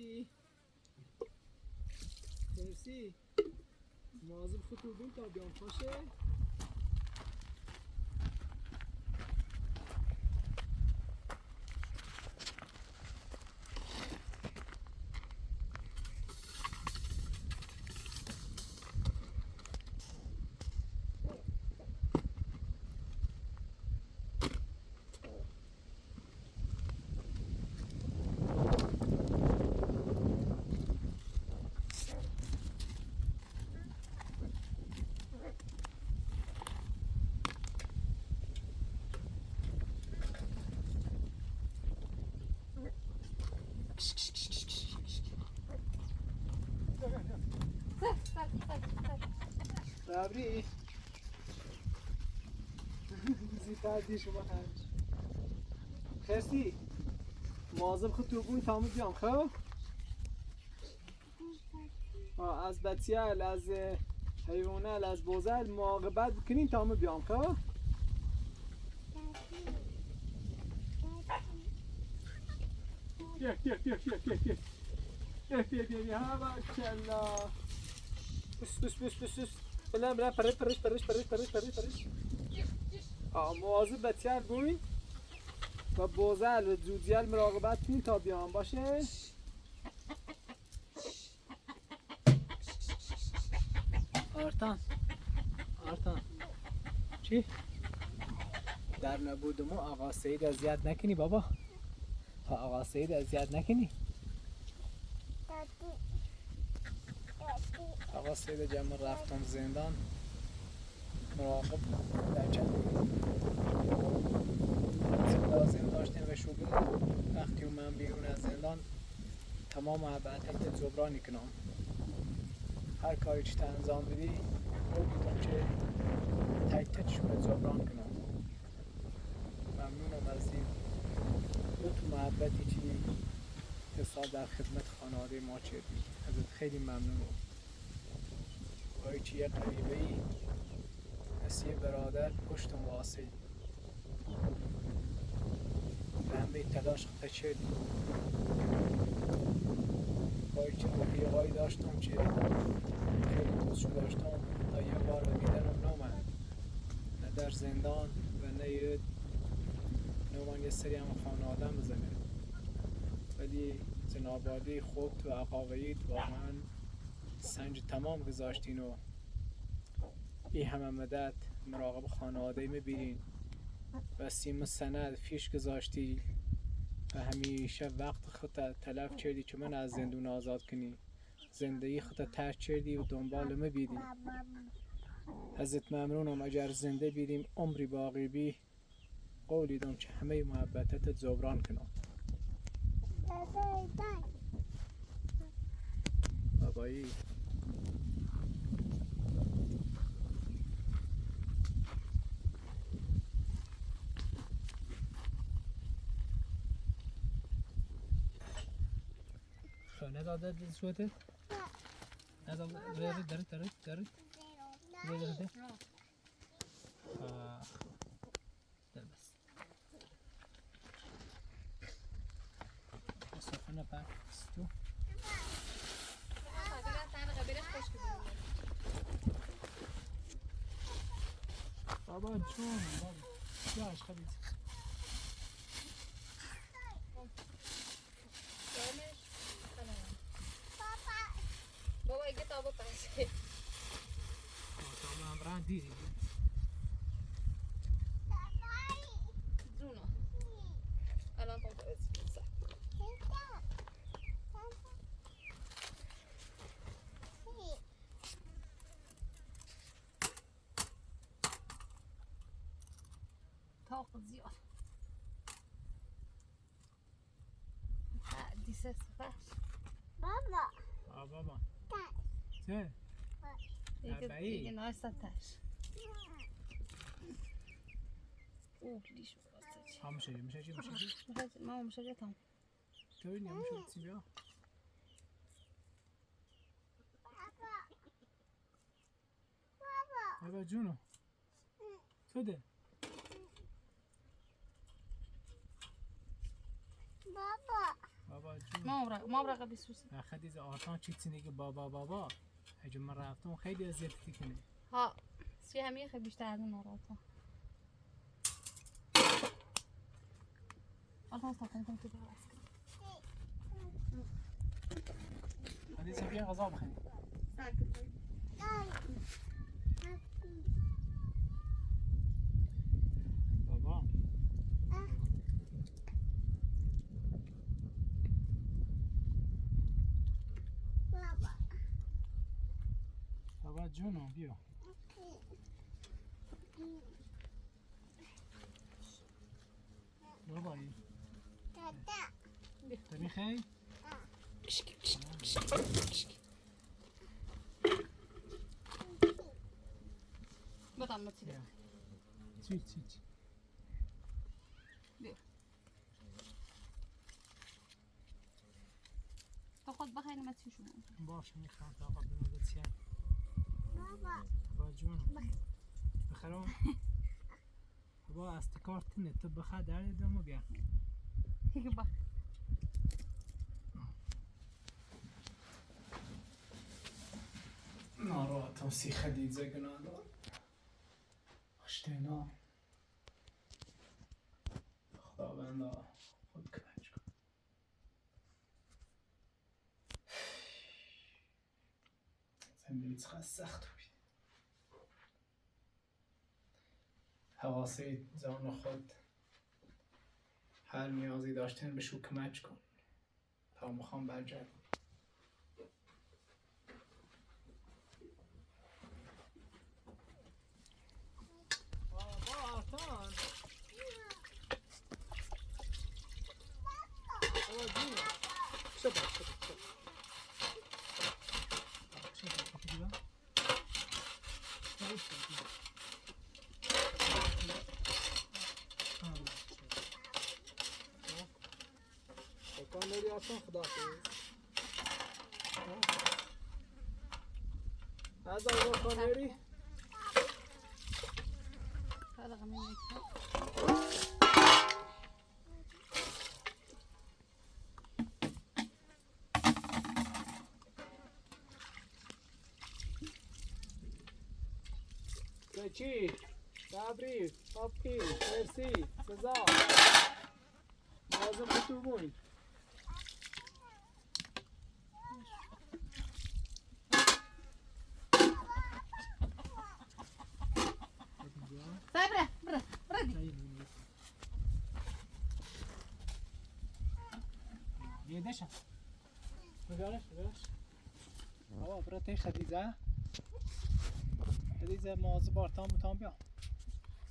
صبری مرسی مواظب خودتون بین تا بیام پاشه صبری زیادتر دی شما هنج خرسی مواظب خودتون بین تا بیام خب از بچیال از حیوانال از بوزل مراقبت بکنین تا بیام خب بیا ها باکلا بس بلا پرش مواظب بچیال بین و بوزل و جوجیل مراقبت کنین تا بیام باشه آرتان چی؟ در نبود ما آقا سعید اذیت نکنی بابا آقا سعید اذیت نکنی آقا سعید جمع رفتم زندان مراقب در چند لازم داشتیم و شغل وقتی من بیرون از زندان تمام محبتت جبران کنم هر کاری چی انجام بدی بودم که تکتشون جبران کنم ممنونم از این تو محبتی چی که سال در خدمت خانواده ما چیدی ازت خیلی ممنونم آی چی یه قریبه ای مثل یه برادر پشتم واسه به همه تلاش خطه چیدی آی چه رفیقایی داشتم که خیلی دوستشو داشتم تا یه بار به دیدنم نامد نه در زندان و نه نومان یه سری هم خانواده بزنه ولی جنابادی خوب و عقاوید واقعا سنج تمام گذاشتین و این همه مدت مراقب خانواده میبینین و سیم سند فیش گذاشتی و همیشه وقت خودت تلف کردی که من از زندون آزاد کنی زندگی خودت ترک کردی و دنبال میبیدی ازت ممنونم اگر زنده بیدیم عمری باقی بی قولی دم که همه محبتت جبران کنم بابایی خانه داده دل شده؟ نه داده داره دل بس صفحه پاک استو بابا جون بابا جاش خبیز بابا اگه تابا پسه تابا هم راه دیدی جونو الان پاک بسید طاق زیاد دیسه سفر بابا چه؟ دیگه نایسته تش اوه لیش براسته چی میشه چی؟ ماما میشه تام توی نمیشه چی بیا؟ بابا جونو شده؟ بابا جون ما برا قبل سوسی خدیز آرتان چی تینه بابا هجم من رفتم خیلی اذیتی کنه ها سی همیه خیلی بیشتر از اون آراتا آرتان استخدام کنی تو برس خدیز بیا غذا بخوریم بابا بابا جونم بیا بابایی تو میخوای؟ بدم متیده چی بیا تو خود بخیر متی شما باشه میخوام تا آقا بنو بچیم بابا جونم بخرم بابا از کارتینه تو بخیر در دمو بیا هیچ با ناراحتم سی خدیجه گناه خوشتینا خداوندا خود کمک کن زندگی چقدر سخت بود حواسی جان خود هر نیازی داشتن به شو کمک کن تا میخوام برگردم خدا از آقا کانری هذا غمين چی؟ تبریک، آبکی، مرسی، سزا لازم بتوبون برا یه دشم بگارش آقا برا تی خدیزه مازه بارتان بوتان بیا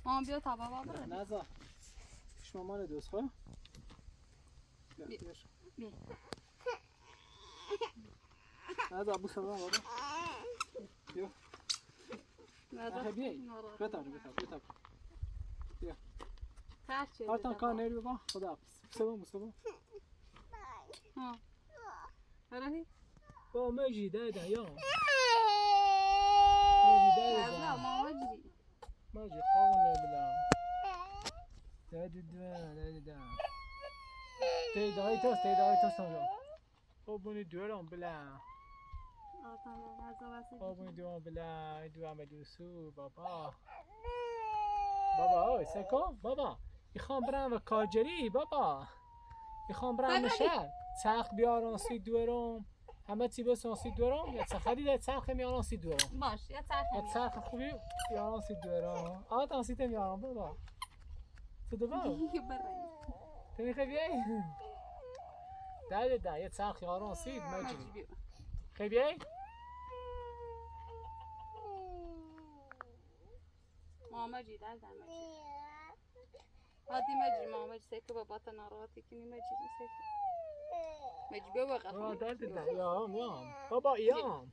مام بیا تا بابا برا نزا شمامان دوست خواه بیا نزا ابو سبا بابا بیا آخه بیایی بتاب بیا آرتان کار نیری بابا خدا سبا ها هرهی با مجی دادا یا لا ما مجري مجي قواني بلا دا تيداي توست بوني دورم بلا بوني دورم بلا دو عملوسو بابا اوي سكو بابا میخوام برم و کارجری بابا میخوام برم شهر ساخ بیارم سی دورم همه چی بسون سی دورم یا خرید ساخ میارم سی دورم باش یا ساخ خوبی میارم سی دورم آتا سی میارم بابا تو دو با تو میخوای بیای ده یه ساخ یارم سی مجری خیلی بیای ماما جی در مجری هادی مجری ماما جی سیکو بابا تا ناراحتی کنی مجری سیکو مجری بیا وقت بابا درد یام بابا یام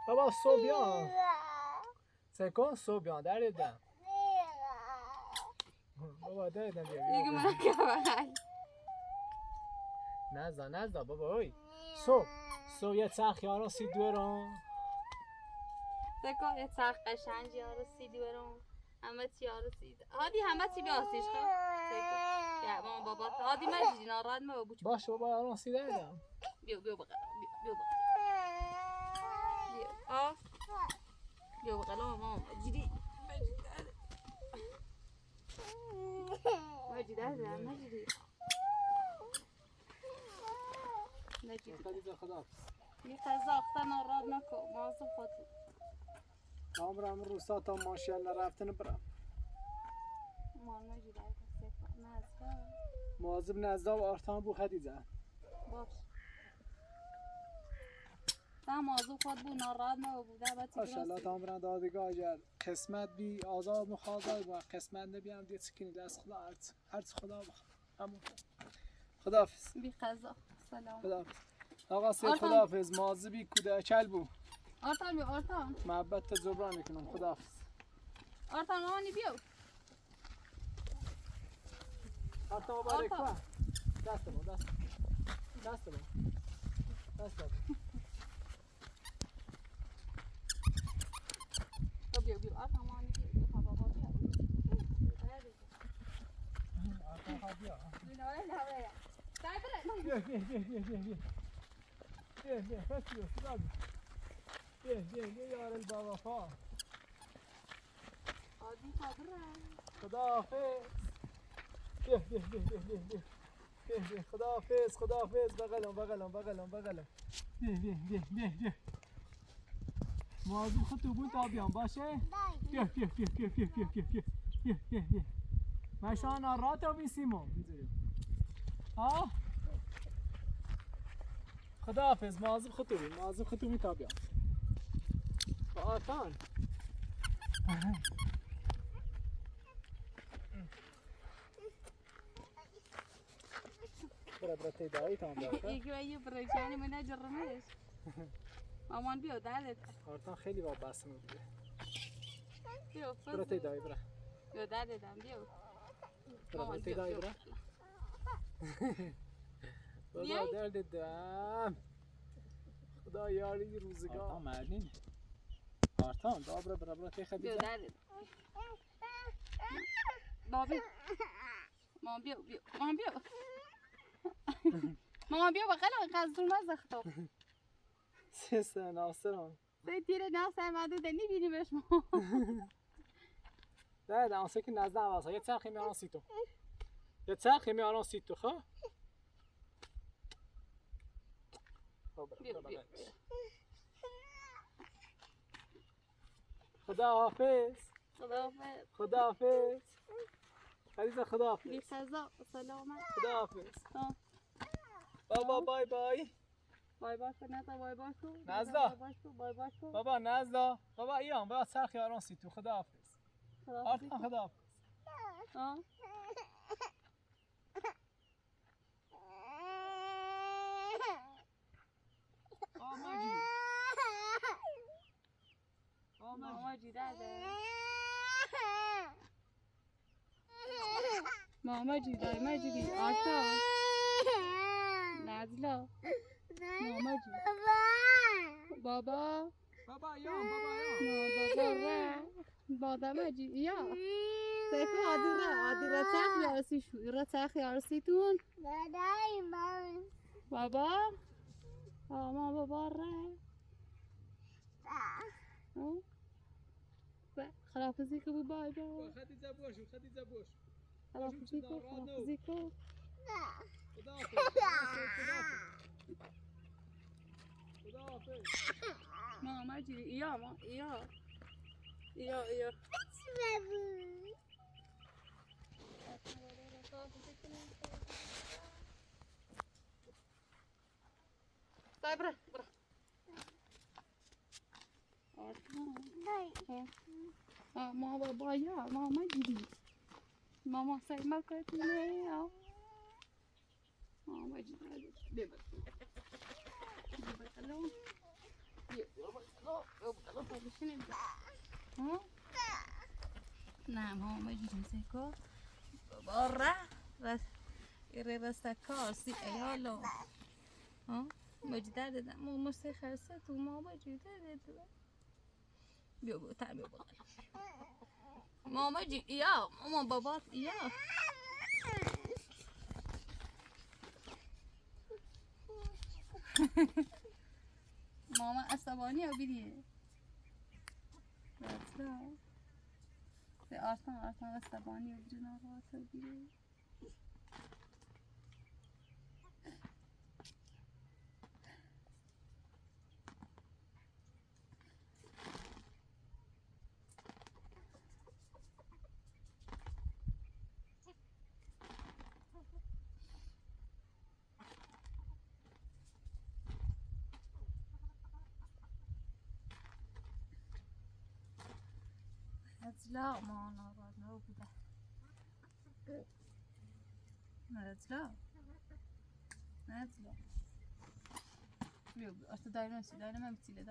بابا صبح سکون صبح درد بابا درد بیا دیگه من که نزد بابا اوی صبح یه چرخ یارو سی دورم سکو یه چرخ قشنگ یارو سی دورم همه چی یارو سی هادی همه چی بیاسیش خب سکو یا مامان بابا هادی مجیدی ناراحت ما بچه باشه بابا الان سیده ایدم بیا بقلم بیا بقلم مامان مجیدی مجیدی خدیجه خدا یه قضا اختر ناراحت نکن مازم خاطر عمرم روستا تا ماشین رفتن برم مان مجیدی نزد مواظب نزدا و آرتان بو خدیجه باش تا مازم خود بو ناراحت نبود ماشاءالله تا عمرم دادگاه اگر قسمت بی آزاد مخاطب و قسمت نبیم دیگه سکنی دست خدا هرچ خدا بخواد همون خداحافظ بی قضا سلام خداحافظ آقا سید خداحافظ مواظبی کودکل بو آرتان بیا آرتان محبت جبران میکنم خداحافظ آرتان مامانی بیا آرتان مبارک با دست با دست بیا آرتان مامانی بیا بابا بیا آرتان ها بیا بیا یار البابا فا خداحافظ خداحافظ بغلم بیا موازی خود تو بون تا بیام باشه بیا مشان نارات آبی سیمو ها خداحافظ موازی خود تو بون تا بیام با آتان برا تیدایی تام باشه یکی برشانی من نجرمش مامان بیا دادت آرتان خیلی وابسته بوده بیا برا تیدایی برا بیا دادتم بیا برا تیدایی برا خدا درد دم خدا یاری روزگار آرتان مردین آرتان برا تی خدیجه بیا دادت بابی مامان بیا مامان بیا بقیل قصدون مزخ سیسته ناصرم تیره ناصر مدوده نبینیمش ما نه دانسه که نزده عوض ها یه چرخی میانان سی تو خواه خداحافظ خدیجه خداحافظ بی خزا سلامت خداحافظ بابا بای بای بای کن نزا بای کن نزدا بای کن بابا نزدا بابا ایام بابا چرخی آران سی تو خداحافظ آرتان خداحافظ ماما داده ماما مجیدی آرتان نزلا ماما بابا ایام بابا مجید یا سیفو عادی را تخ یارسی شو را تخ یارسی تون بابا بابا خلافزی که بای خدیجه باش خلافزی که خداحافظ ماما جی یا برا ماما بابا یا ماما جی ماما سیما کتونه یا ماما جی ببر نه ماما جی سیکو بابا ایره رستکار سی ایالو مجدد دادم ماما سی خرسه تو ماما جدد دادم بیا بیا ماما جی یا ماما بابات یا ماما عصبانی ها بیدیه به آرتان عصبانی ها بیدیه ناراحت ها بیدیه لا ما ناراحت نبوده نزلا بیا اصلا دایما میتیله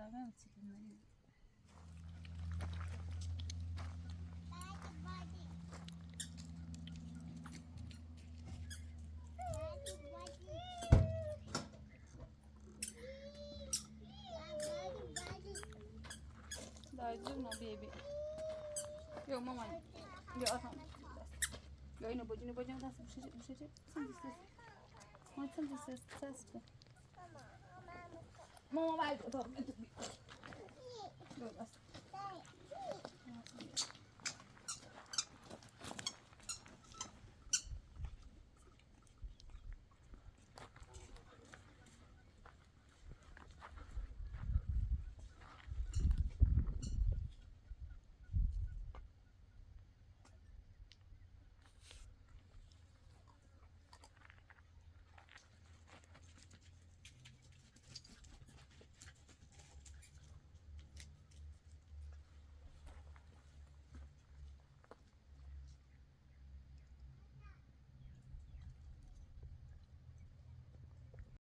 دایجو ما بیبی Yo mama, yo atam. Yo ino bojino das bushije. Sen ses. Mama vai to. Yo das.